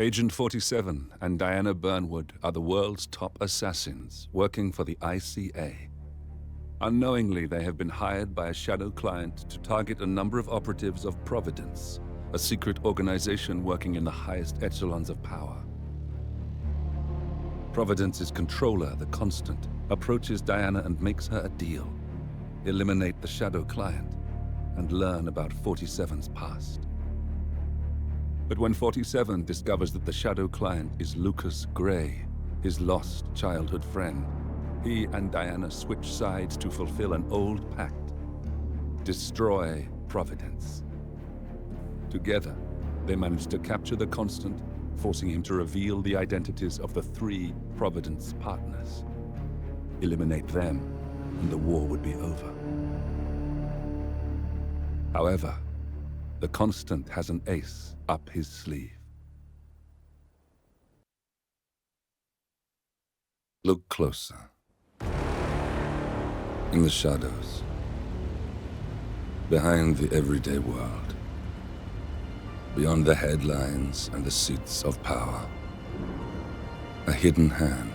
Agent 47 and Diana Burnwood are the world's top assassins working for the ICA. Unknowingly, they have been hired by a shadow client to target a number of operatives of Providence, a secret organization working in the highest echelons of power. Providence's controller, the Constant, approaches Diana and makes her a deal. Eliminate the shadow client and learn about 47's past. But when 47 discovers that the shadow client is Lucas Gray, his lost childhood friend, he and Diana switch sides to fulfill an old pact: destroy Providence. Together, they manage to capture the Constant, forcing him to reveal the identities of the 3 Providence partners. Eliminate them, and the war would be over. However, the Constant has an ace up his sleeve. Look closer. In the shadows, behind the everyday world, beyond the headlines and the seats of power, a hidden hand.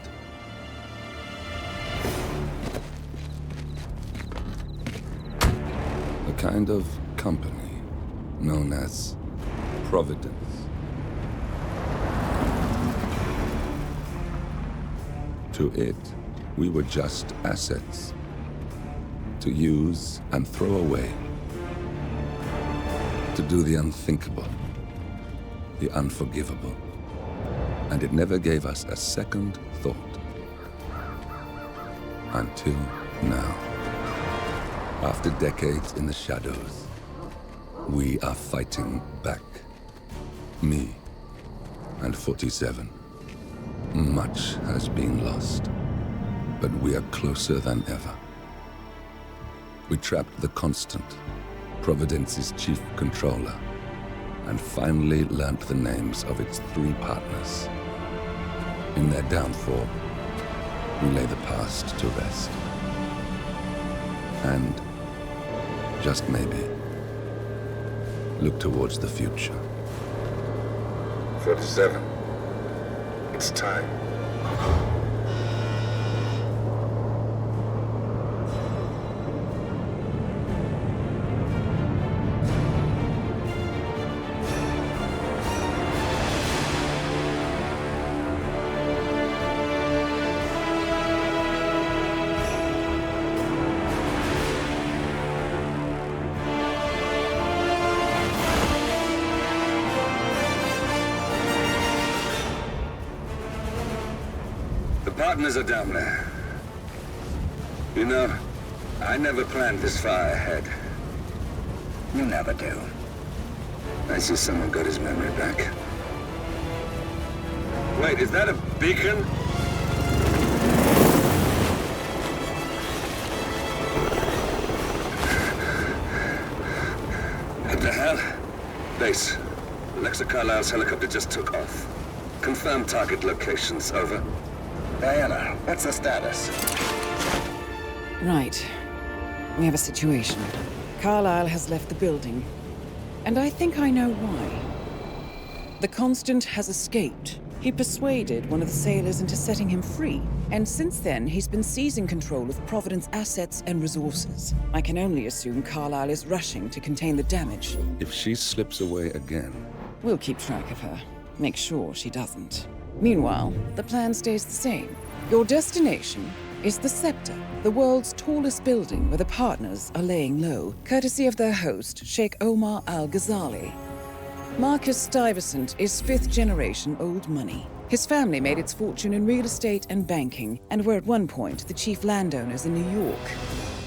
A kind of company known as Providence. To it, we were just assets, to use and throw away, to do the unthinkable, the unforgivable, and it never gave us a second thought. Until now. After decades in the shadows, we are fighting back. Me and 47. Much has been lost, but we are closer than ever. We trapped the Constant, Providence's chief controller, and finally learnt the names of its 3 partners. In their downfall, we lay the past to rest. And, just maybe, look towards the future. 47. It's time. Partners are down there. You know, I never planned this far ahead. You never do. I see someone got his memory back. Wait, is that a beacon? What the hell? Base. Alexa Carlisle's helicopter just took off. Confirm target locations, over. Diana, what's the status? Right. We have a situation. Carlisle has left the building. And I think I know why. The Constant has escaped. He persuaded one of the sailors into setting him free. And since then, he's been seizing control of Providence assets and resources. I can only assume Carlisle is rushing to contain the damage. If she slips away again... We'll keep track of her. Make sure she doesn't. Meanwhile, the plan stays the same. Your destination is the Scepter, the world's tallest building where the partners are laying low, courtesy of their host, Sheikh Omar Al-Ghazali. Marcus Stuyvesant is 5th-generation old money. His family made its fortune in real estate and banking, and were at one point the chief landowners in New York.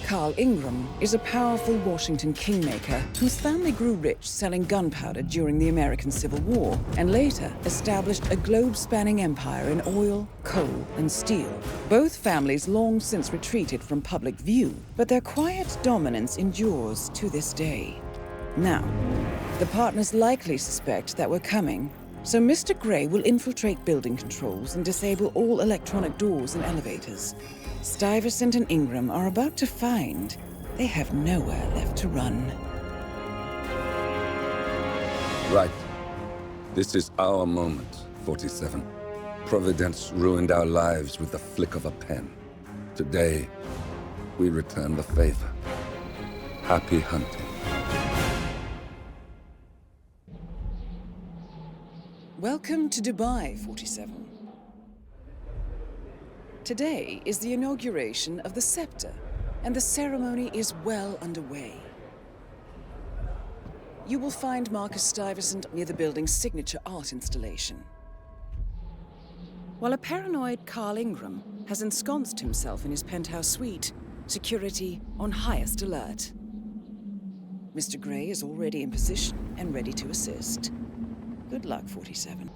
Carl Ingram is a powerful Washington kingmaker whose family grew rich selling gunpowder during the American Civil War, and later established a globe-spanning empire in oil, coal, and steel. Both families long since retreated from public view, but their quiet dominance endures to this day. Now, the partners likely suspect that we're coming, so Mr. Gray will infiltrate building controls and disable all electronic doors and elevators. Stuyvesant and Ingram are about to find they have nowhere left to run. Right. This is our moment. 47. Providence ruined our lives with the flick of a pen. Today, we return the favor. Happy hunting. Welcome to Dubai, 47. Today is the inauguration of the scepter, and the ceremony is well underway. You will find Marcus Stuyvesant near the building's signature art installation. While a paranoid Carl Ingram has ensconced himself in his penthouse suite, security on highest alert. Mr. Grey is already in position and ready to assist. Good luck, 47.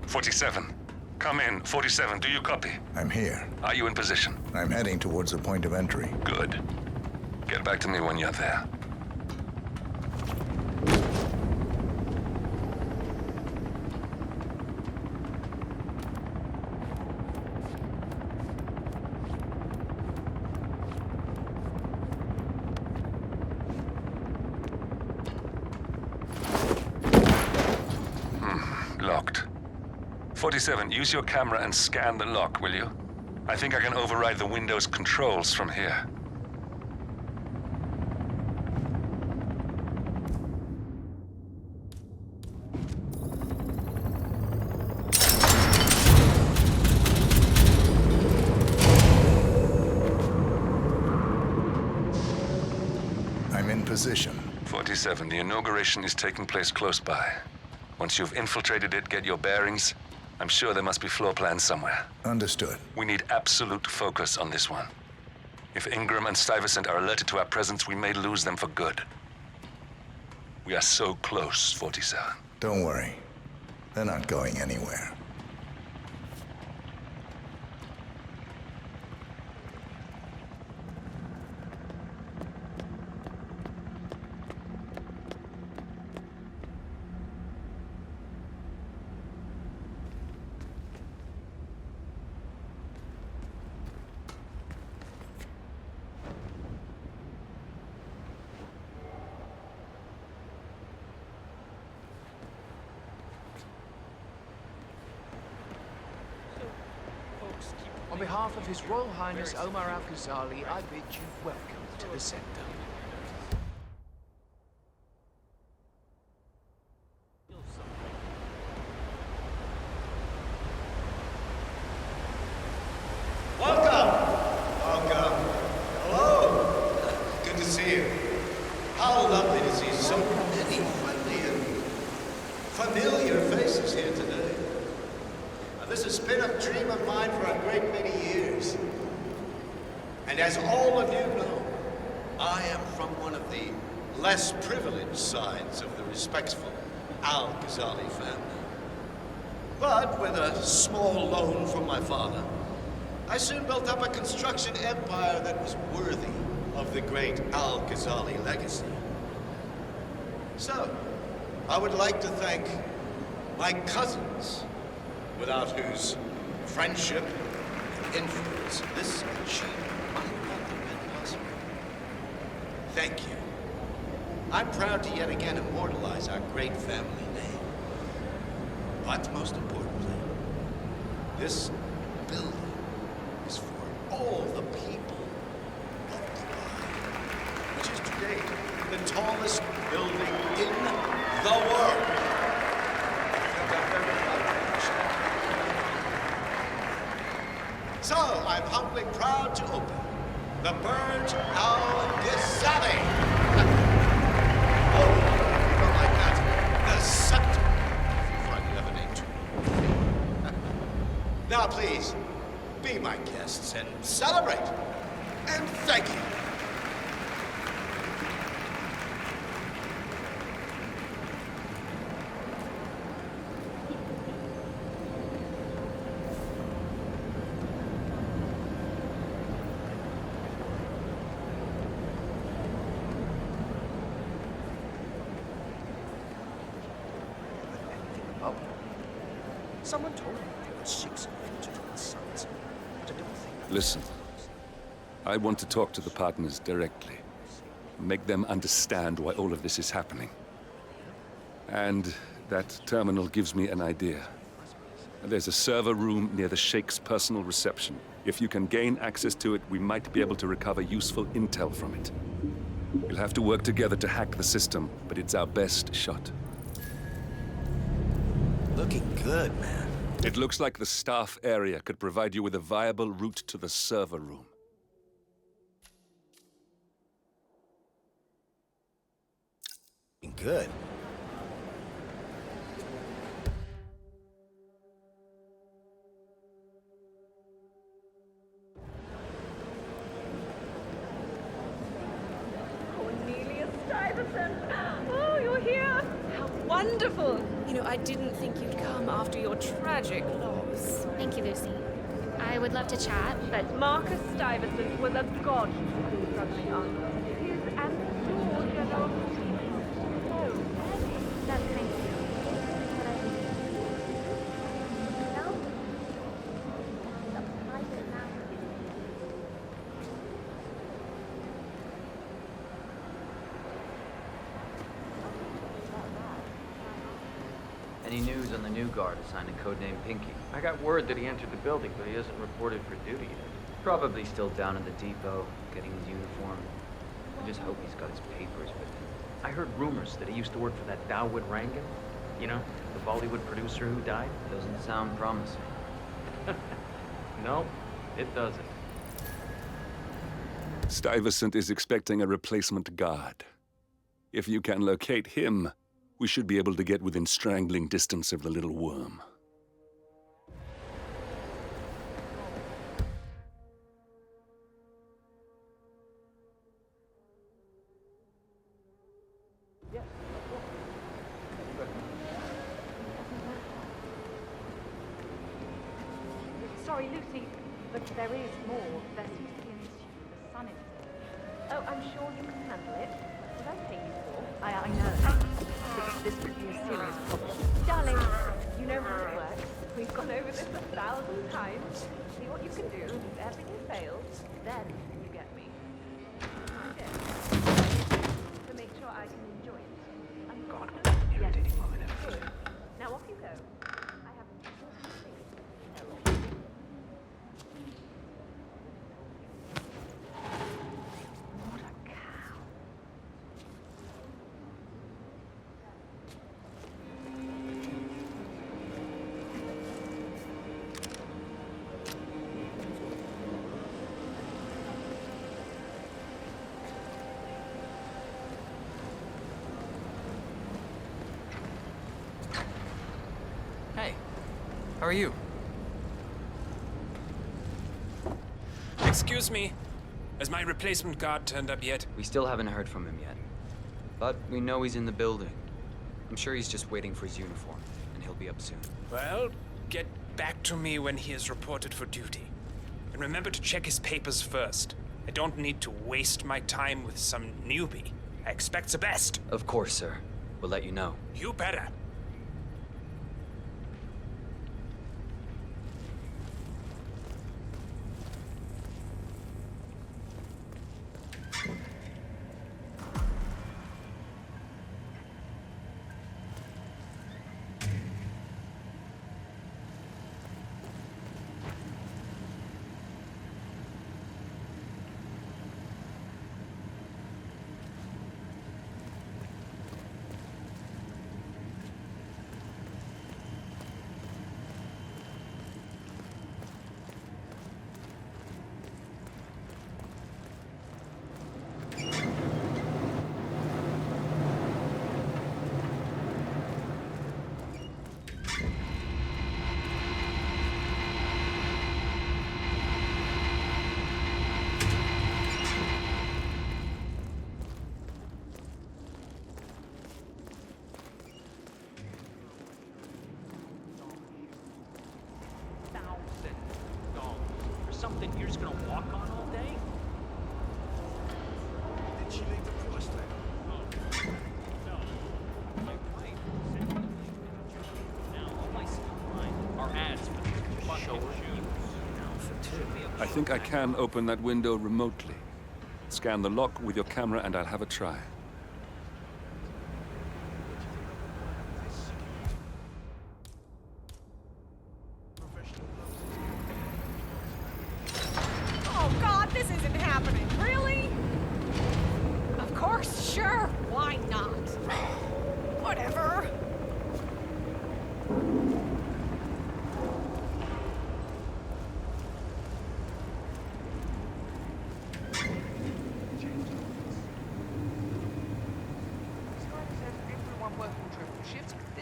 47. Come in. 47, do you copy? I'm here. Are you in position? I'm heading towards the point of entry. Good. Get back to me when you're there. Locked. 47, use your camera and scan the lock, will you? I think I can override the Windows controls from here. I'm in position. 47, the inauguration is taking place close by. Once you've infiltrated it, get your bearings. I'm sure there must be floor plans somewhere. Understood. We need absolute focus on this one. If Ingram and Stuyvesant are alerted to our presence, we may lose them for good. We are so close, 47. Don't worry. They're not going anywhere. On behalf of His Royal Highness Omar Al-Ghazali, I bid you welcome to the center. Welcome. Hello. Good to see you. How lovely to see so many friendly and familiar faces here today. This has been a dream of mine for a great many years. And as all of you know, I am from one of the less privileged sides of the respectful Al-Ghazali family. But with a small loan from my father, I soon built up a construction empire that was worthy of the great Al-Ghazali legacy. So, I would like to thank my cousins, without whose friendship and influence this achievement might not have been possible. Thank you. I'm proud to yet again immortalize our great family name. But most importantly, this building is for all the people of Dubai, which is today the tallest building in the world. And I'm very proud to share. So, I'm humbly proud to open the Burj Al Ghazali. Oh, not like that. The scepter. If you find you have a name too. Now, please, be my guests and celebrate. And thank you. Someone told me there were 6 illegitimate sons, but I don't think... Listen, I want to talk to the partners directly. Make them understand why all of this is happening. And That terminal gives me an idea. There's a server room near the Sheikh's personal reception. If you can gain access to it, we might be able to recover useful intel from it. We'll have to work together to hack the system, but it's our best shot. Looking good, man. It looks like the staff area could provide you with a viable route to the server room. Looking good. Oh, you're here! How wonderful! You know, I didn't think you'd come after your tragic loss. Thank you, Lucy. I would love to chat, but Marcus Stuyvesant was a god who struggling on. His ancestral generosity. Oh, that's kind of you. No? Any news on the new guard assigned to codename Pinky? I got word that he entered the building, but he hasn't reported for duty yet. Probably still down at the depot, getting his uniform. I just hope he's got his papers with him. I heard rumors that he used to work for that Dawood Rangan. You know, the Bollywood producer who died. Doesn't sound promising. No, it doesn't. Stuyvesant is expecting a replacement guard. If you can locate him, we should be able to get within strangling distance of the little worm. Sorry, Lucy, but there is more. There seems to be an issue with the sun in. Oh, I'm sure you can handle it. What did I pay you for? I know. This could be a serious problem. Darling, you know how it works. We've gone over this 1,000 times. See what you can do. If everything fails, then you get me. Okay. To make sure I can enjoy it. I'm gone. Yes. Good. Now off you go. I have important things to tell you. What a cow. Hey, how are you? Excuse me. Has my replacement guard turned up yet? We still haven't heard from him yet. But we know he's in the building. I'm sure he's just waiting for his uniform, and he'll be up soon. Well, get back to me when he is reported for duty. And remember to check his papers first. I don't need to waste my time with some newbie. I expect the best. Of course, sir. We'll let you know. You better. Something you're just gonna walk on all day? Did she leave the price tag? No. My wife sent me the link. Now all I see online are ads for these fucking shoes. Now for two. I think I can open that window remotely. Scan the lock with your camera and I'll have a try.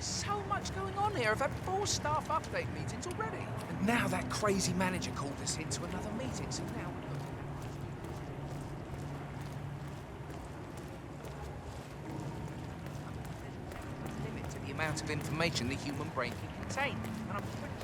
There's so much going on here. I've had 4 staff update meetings already. And now that crazy manager called us into another meeting, so now we're looking at limit to the amount of information the human brain can contain. And I'm pretty...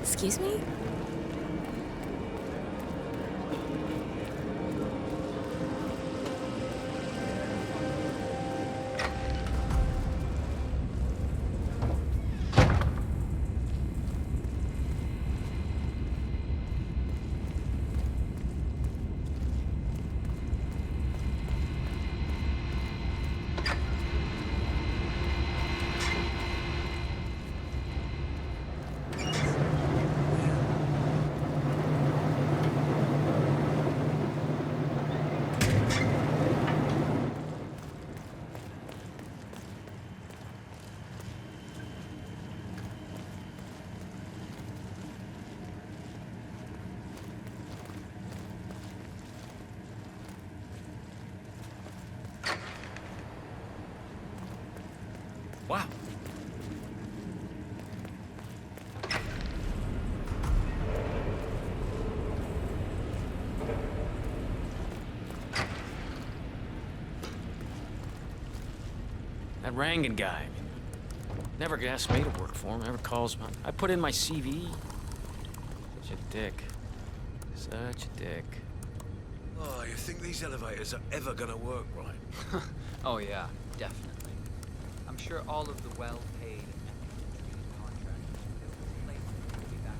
Excuse me? Wow. That Rangan guy. Never asked me to work for him, never calls me. I put in my CV. Such a dick. Such a dick. Oh, you think these elevators are ever gonna work right? Oh yeah, definitely. I'm sure all of the well-paid contractors will be back.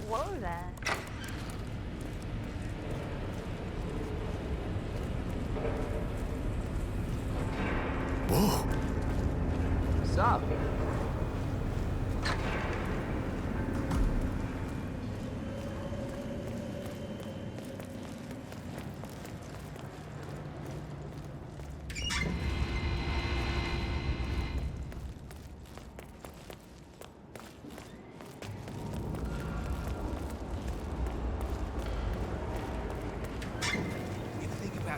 Whoa there. Whoa. What's up?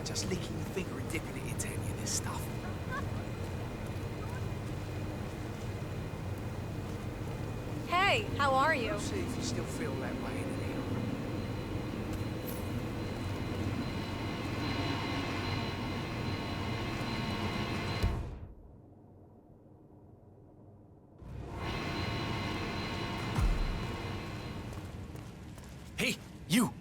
Just licking your finger and dipping it into any of this stuff. Hey, how are you? We'll see if you still feel that way in here. You!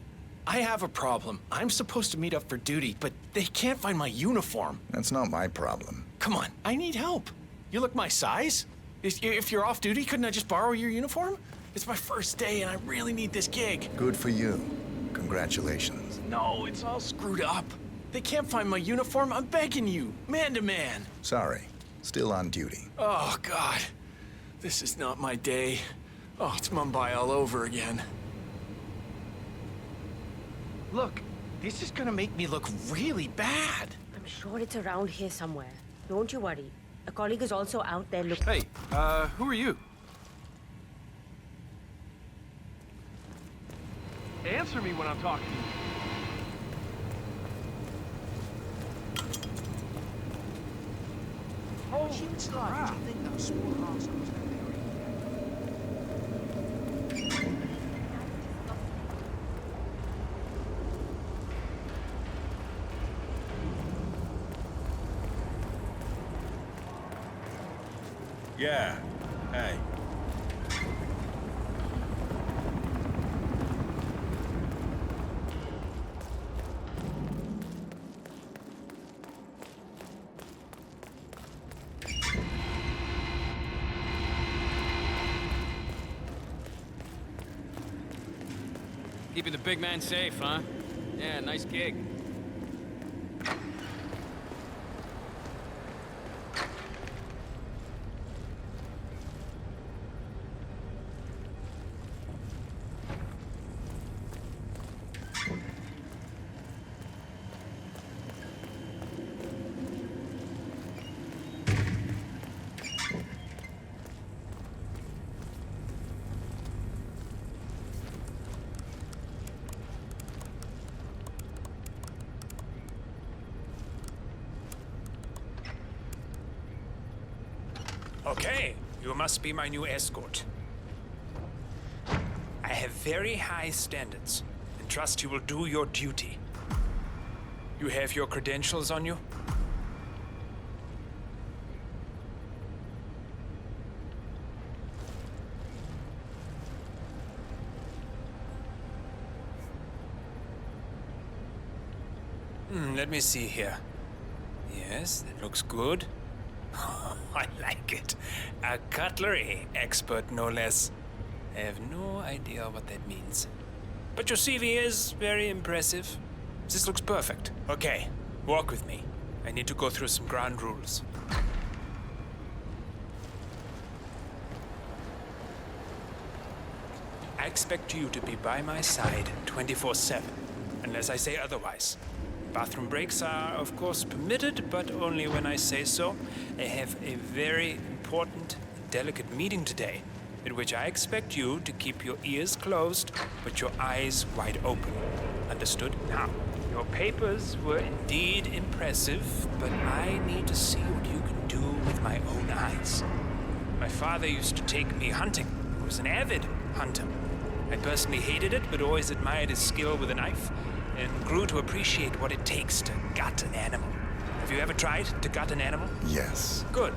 I have a problem. I'm supposed to meet up for duty, but they can't find my uniform. That's not my problem. Come on, I need help. You look my size? If you're off duty, couldn't I just borrow your uniform? It's my first day and I really need this gig. Good for you. Congratulations. No, it's all screwed up. They can't find my uniform. I'm begging you, man to man. Sorry. Still on duty. Oh, God. This is not my day. Oh, it's Mumbai all over again. Look, this is gonna make me look really bad. I'm sure it's around here somewhere. Don't you worry. A colleague is also out there looking. Hey, who are you? Answer me when I'm talking to you. Holy crap. Do you think those small assholes out there Yeah. Hey. Keeping the big man safe, huh? Yeah, nice gig. Okay, you must be my new escort. I have very high standards and trust you will do your duty. You have your credentials on you? Let me see here. Yes, that looks good. I like it. A cutlery expert, no less. I have no idea what that means. But your CV is very impressive. This looks perfect. Okay, walk with me. I need to go through some ground rules. I expect you to be by my side 24/7, unless I say otherwise. Bathroom breaks are, of course, permitted, but only when I say so. I have a very important, delicate meeting today, in which I expect you to keep your ears closed, but your eyes wide open. Understood? Now, your papers were indeed impressive, but I need to see what you can do with my own eyes. My father used to take me hunting. He was an avid hunter. I personally hated it, but always admired his skill with a knife, and grew to appreciate what it takes to gut an animal. Have you ever tried to gut an animal? Yes. Good.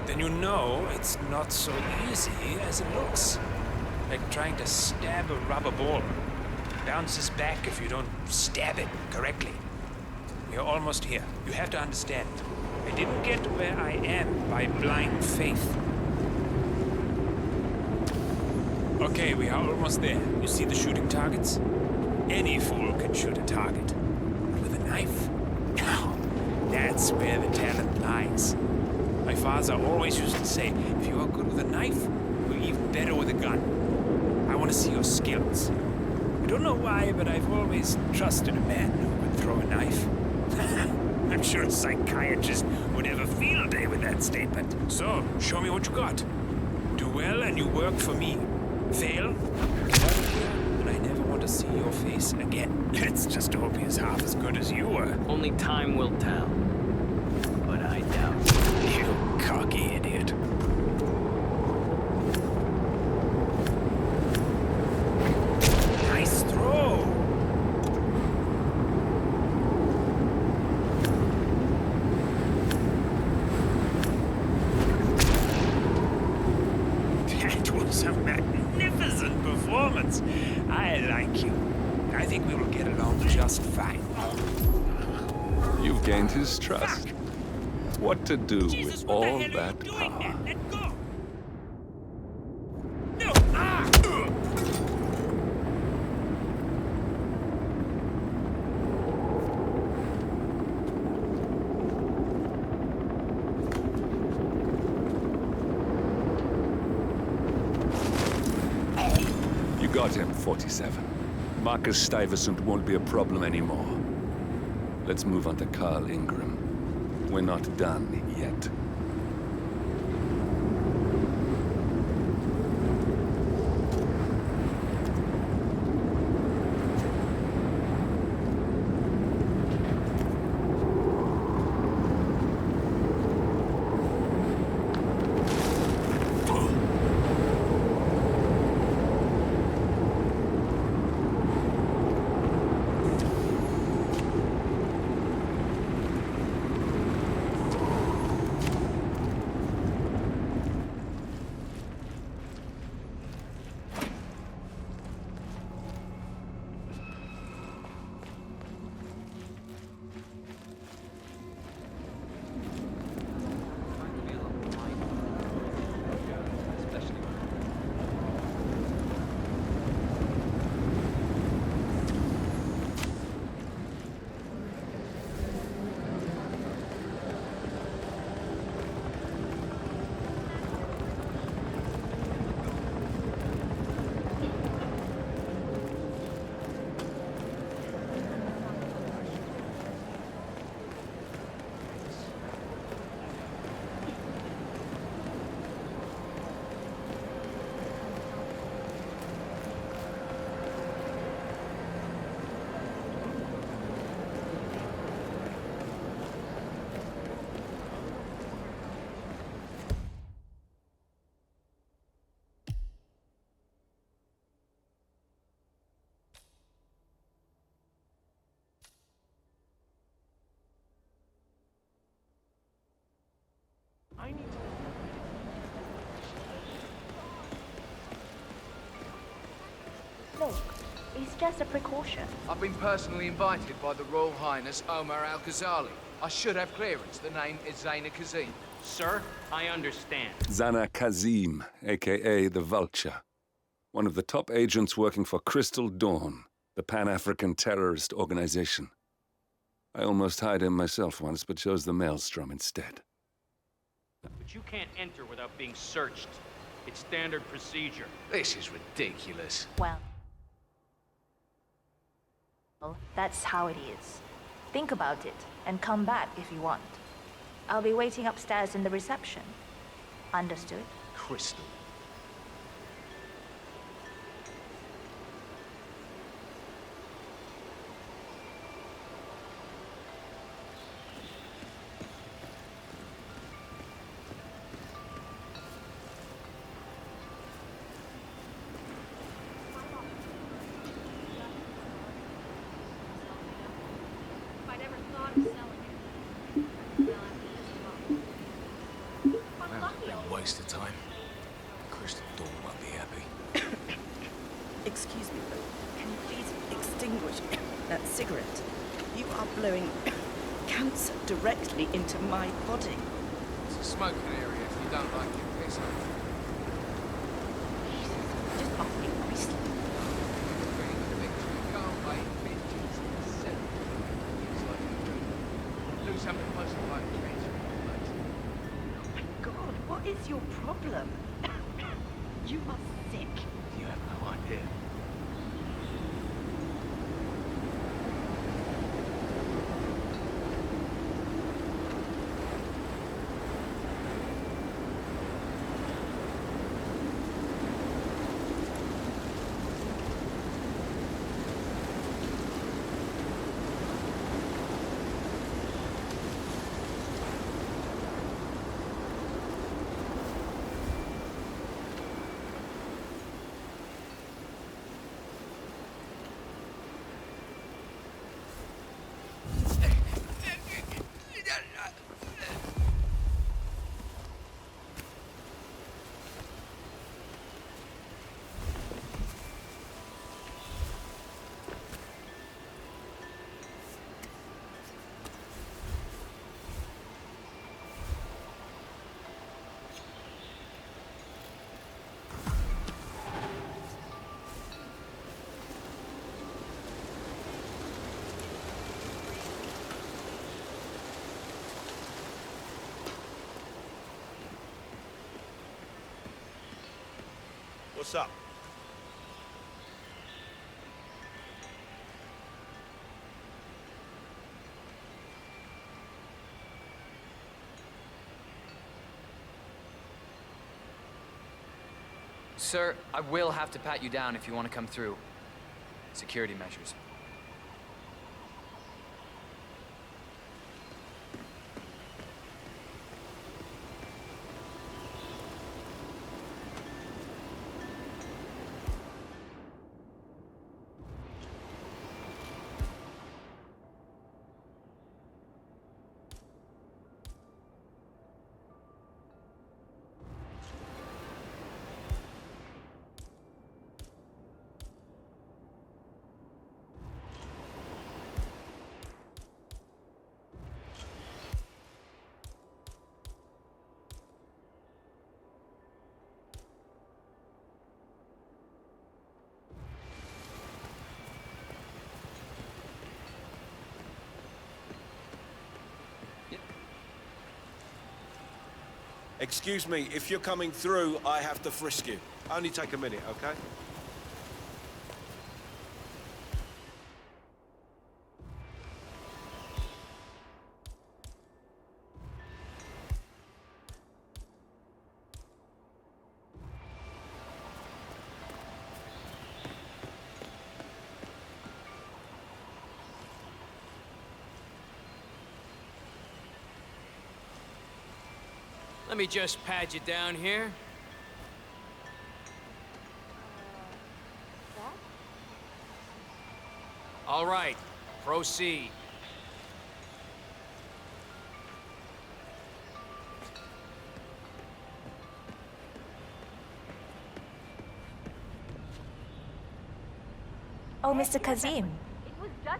Then you know it's not so easy as it looks. Like trying to stab a rubber ball. It bounces back if you don't stab it correctly. We are almost here. You have to understand. I didn't get where I am by blind faith. Okay, we are almost there. You see the shooting targets? Any fool can shoot a target. But with a knife? Now, that's where the talent lies. My father always used to say, if you are good with a knife, you're even better with a gun. I want to see your skills. I don't know why, but I've always trusted a man who could throw a knife. I'm sure a psychiatrist would have a field day with that statement. So, show me what you got. Do well and you work for me. Fail, get out of here, and I never want to see your face again. Let's just hope he's half as good as you were. Only time will tell. But I doubt. You cocky idiot. Nice throw. That was a magnificent performance. I like you. just fine. You've gained his trust. What to do with all that power? Let go! You got him, 47. Marcus Stuyvesant won't be a problem anymore. Let's move on to Carl Ingram. We're not done yet. I need to... Look, it's just a precaution. I've been personally invited by the Royal Highness Omar Al-Ghazali. I should have clearance. The name is Zaina Kazim. Sir, I understand. Zana Kazim, a.k.a. the Vulture. One of the top agents working for Crystal Dawn, the Pan-African terrorist organization. I almost hired him myself once, but chose the Maelstrom instead. But you can't enter without being searched. It's standard procedure. This is ridiculous. Well, that's how it is. Think about it, and come back if you want. I'll be waiting upstairs in the reception. Understood? Crystal. Waste of time. Crystal Dawn won't be happy. Excuse me, but can you please extinguish that cigarette? You are blowing cancer directly into my body. It's a smoking area if you don't like your piss off. Just must be beastly. Do something close to like cancer. God, what is your problem? You are sick. You have no idea. What's up? Sir, I will have to pat you down if you want to come through. Security measures. Excuse me, if you're coming through, I have to frisk you. Only take a minute, okay? Let me just pad you down here. All right, proceed. Oh, Mr. Kazim.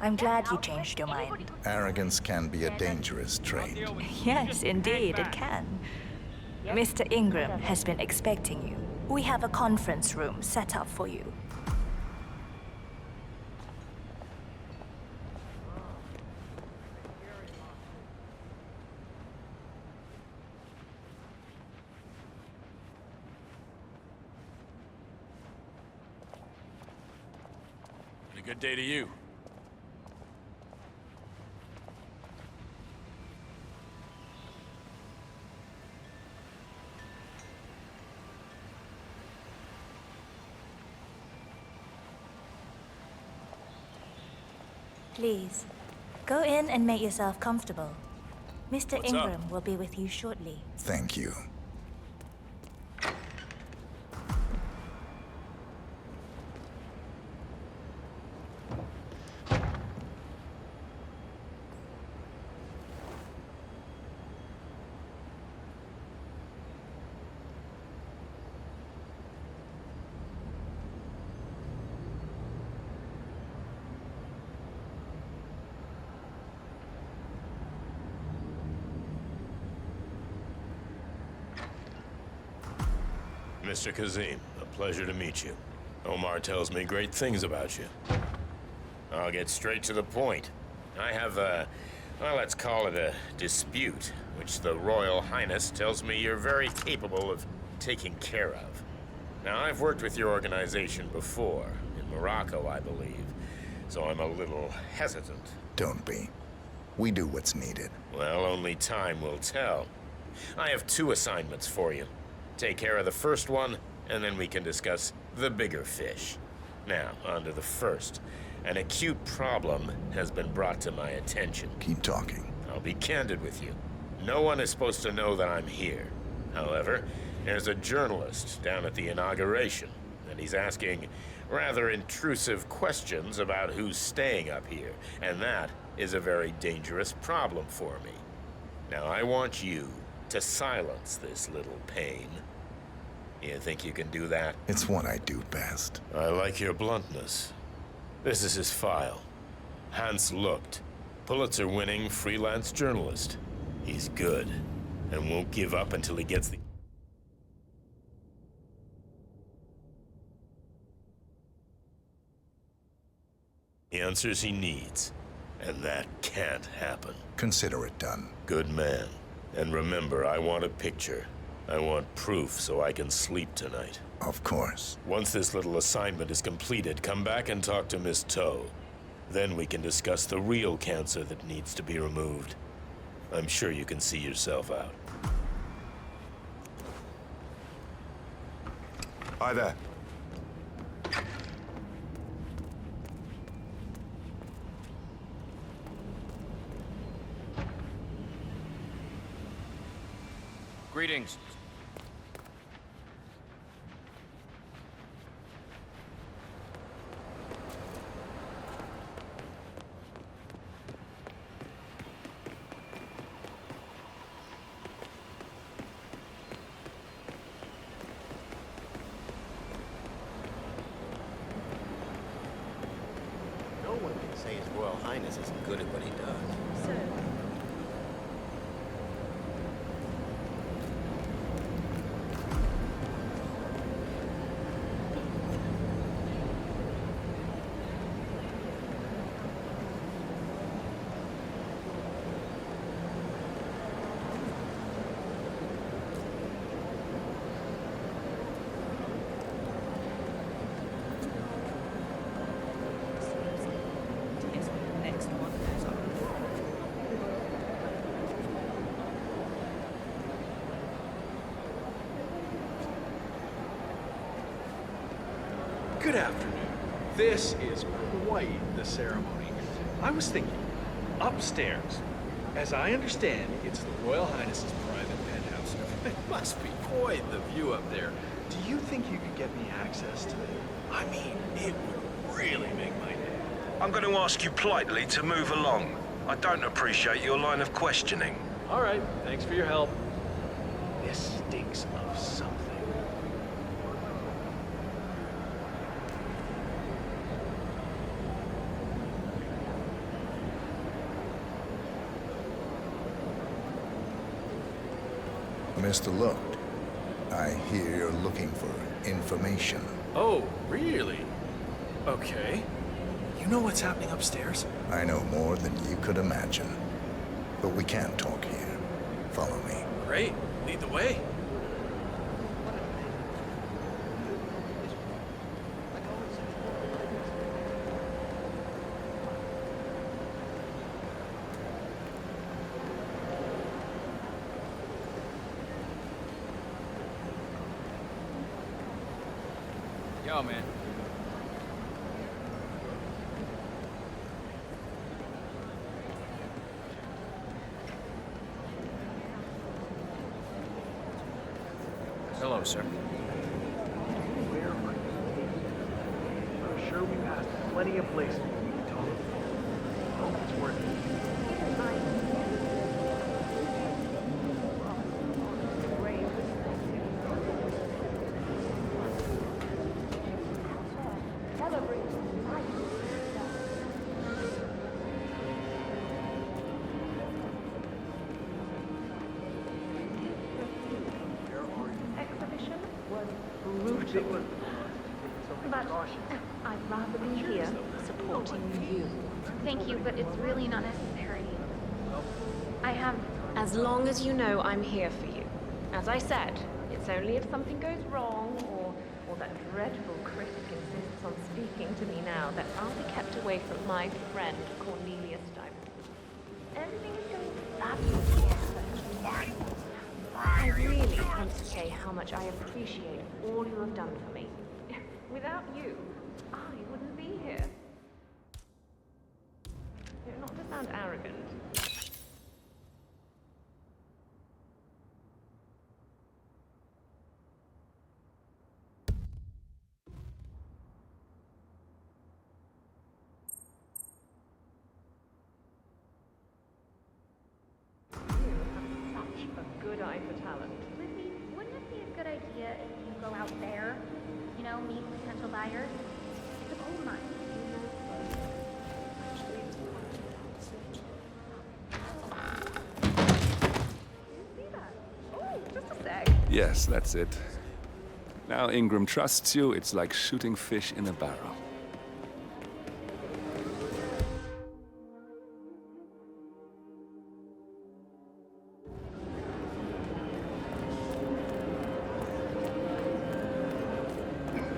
I'm glad you changed your mind. Arrogance can be a dangerous trait. Yes, indeed, it can. Mr. Ingram has been expecting you. We have a conference room set up for you. And a good day to you. Please, go in and make yourself comfortable. Mr. What's Ingram up? will be with you shortly. Thank you. Mr. Kazim, a pleasure to meet you. Omar tells me great things about you. I'll get straight to the point. I have a, well, let's call it a dispute, which the Royal Highness tells me you're very capable of taking care of. Now, I've worked with your organization before, in Morocco, I believe, so I'm a little hesitant. Don't be. We do what's needed. Well, only time will tell. I have 2 assignments for you. Take care of the first one, and then we can discuss the bigger fish. Now, on to the first. An acute problem has been brought to my attention. Keep talking. I'll be candid with you. No one is supposed to know that I'm here. However, there's a journalist down at the inauguration, and he's asking rather intrusive questions about who's staying up here, and that is a very dangerous problem for me. Now, I want you to silence this little pain. You think you can do that? It's what I do best. I like your bluntness. This is his file. Hans Lucht, Pulitzer-winning freelance journalist. He's good, and won't give up until he gets the answers he needs. And that can't happen. Consider it done. Good man. And remember, I want a picture. I want proof so I can sleep tonight. Of course. Once this little assignment is completed, come back and talk to Miss Toe. Then we can discuss the real cancer that needs to be removed. I'm sure you can see yourself out. Hi there. Greetings. No one can say His Royal Highness isn't good at what he does. So, guess what the next one goes on. Good afternoon. This is quite the ceremony. I was thinking, upstairs. As I understand, it's the Royal Highness's private penthouse. It must be quite the view up there. Do you think you could get me access to it? I mean, it would really make my day. I'm going to ask you politely to move along. I don't appreciate your line of questioning. All right, thanks for your help. This stinks of something. Mr. Load, I hear you're looking for information. Oh, really? Okay. You know what's happening upstairs? I know more than you could imagine. But we can't talk here. Follow me. Great. Lead the way. Yo, man. Hello, sir. Where are you? I'm sure we passed plenty of places when we talked. Hope it's working. Exhibition was brutal. But I'd rather be here supporting you. Thank you, but it's really not necessary. I have... As long as you know I'm here for you. As I said, it's only if something goes wrong or that dreadful critic insists on speaking to me now that I'll be kept away from my friend Cornelius Stuyvesant. Everything is going fabulous. I really want to say how much I appreciate all you have done for me. Without you, I wouldn't be here. Not to sound arrogant. Such a good eye for talent. Lizzie, wouldn't it be a good idea if you go out there? You know, meet potential buyers? It's a gold mine. Oh, just a sec. Yes, that's it. Now Ingram trusts you, it's like shooting fish in a barrel.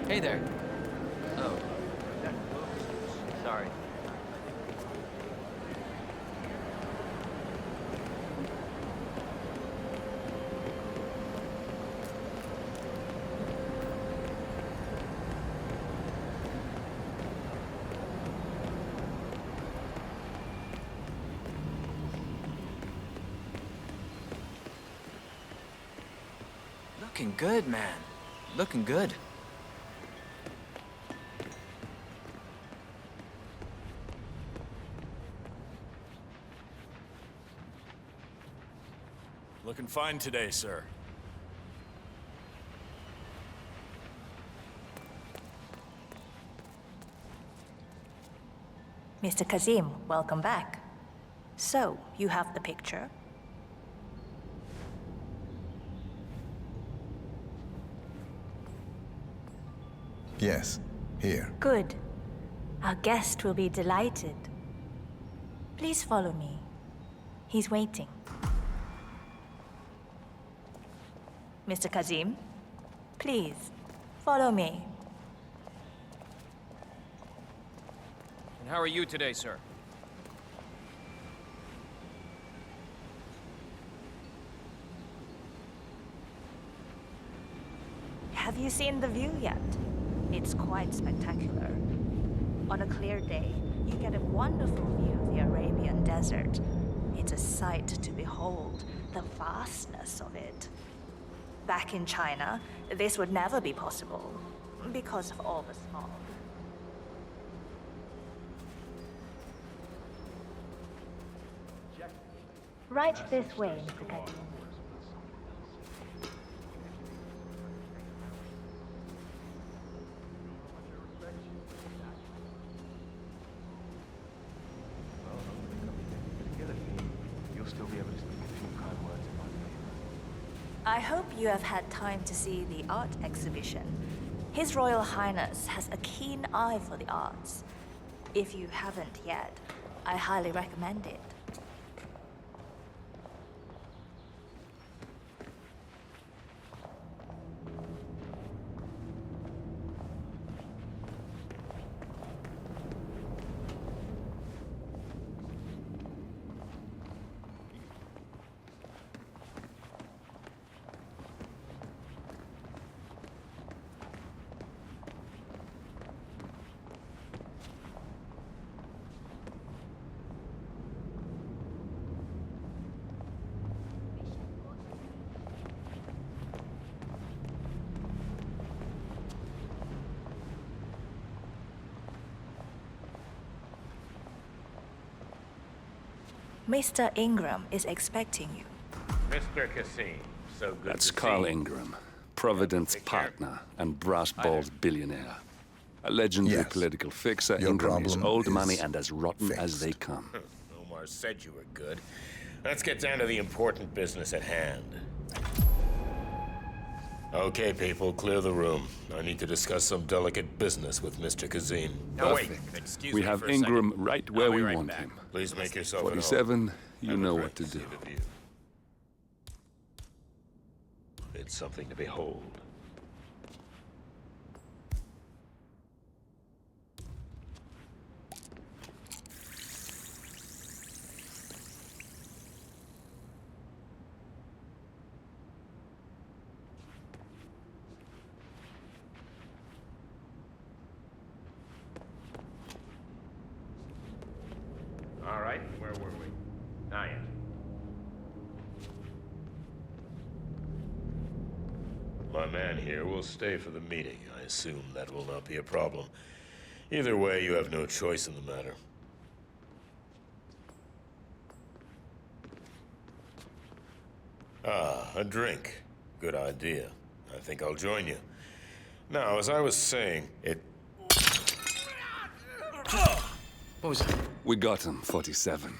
Hey there. Oh. Sorry. Looking good, man. Looking good. Looking fine today, sir. Mr. Kazim, welcome back. So, you have the picture? Yes, here. Good. Our guest will be delighted. Please follow me. He's waiting. Mr. Kazim, please, follow me. And how are you today, sir? Have you seen the view yet? It's quite spectacular. On a clear day, you get a wonderful view of the Arabian desert. It's a sight to behold, the vastness of it. Back in China, this would never be possible, because of all the smog. Right this way, Mr. Kazim. I hope you have had time to see the art exhibition. His Royal Highness has a keen eye for the arts. If you haven't yet, I highly recommend it. Mr. Ingram is expecting you. Mr. Kazim, so good That's to Carl see you. Ingram, Providence partner and brass-balls billionaire. A legendary political fixer, Your Ingram is problem old money is and as rotten as they come. Omar said you were good. Let's get down to the important business at hand. Okay, people, clear the room. I need to discuss some delicate business with Mr. Kazim. No, wait. Excuse We me have for a Ingram second. right where I'll be we right want back. him. Please make yourself at home. 47, you Have a know drink what to to see do. the view. It's something to behold. All right, where were we? Not yet. My man here will stay for the meeting. I assume that will not be a problem. Either way, you have no choice in the matter. Ah, a drink. Good idea. I think I'll join you. Now, as I was saying, What was it? We got him, 47.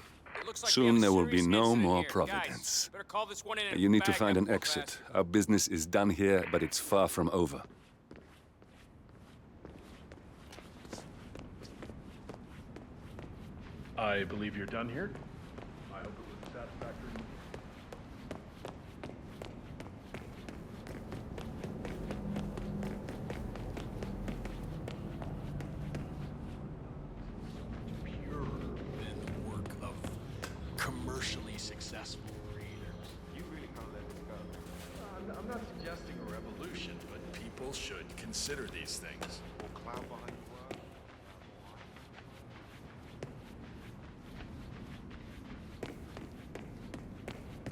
Soon there will be no more Providence. You need to find an exit. Our business is done here, but it's far from over. I believe you're done here. I hope it was satisfactory. successful creators. You really can't let it go. I'm not suggesting a revolution, but people should consider these things. Or cloud behind the world.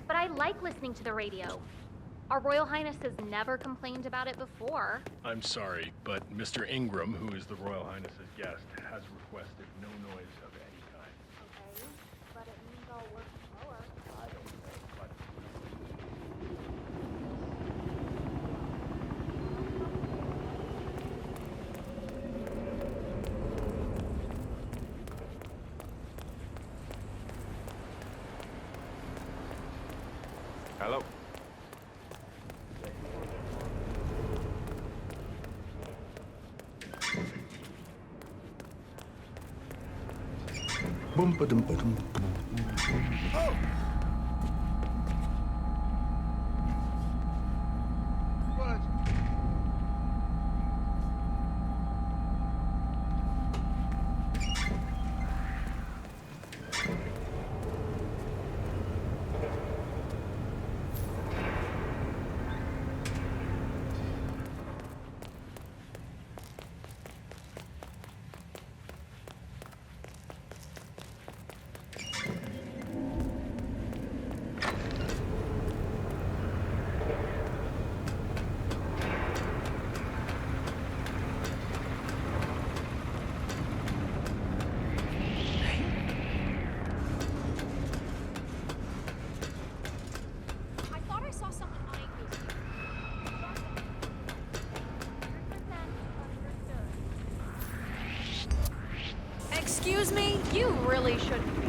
But I like listening to the radio. Our Royal Highness has never complained about it before. I'm sorry, but Mr. Ingram, who is the Royal Highness's guest, has requested no noise of any kind. Okay, but it means I'll work slower. I don't know, but... Hello. Boom, ba-dum, ba-dum. Oh! What? Excuse me? You really shouldn't be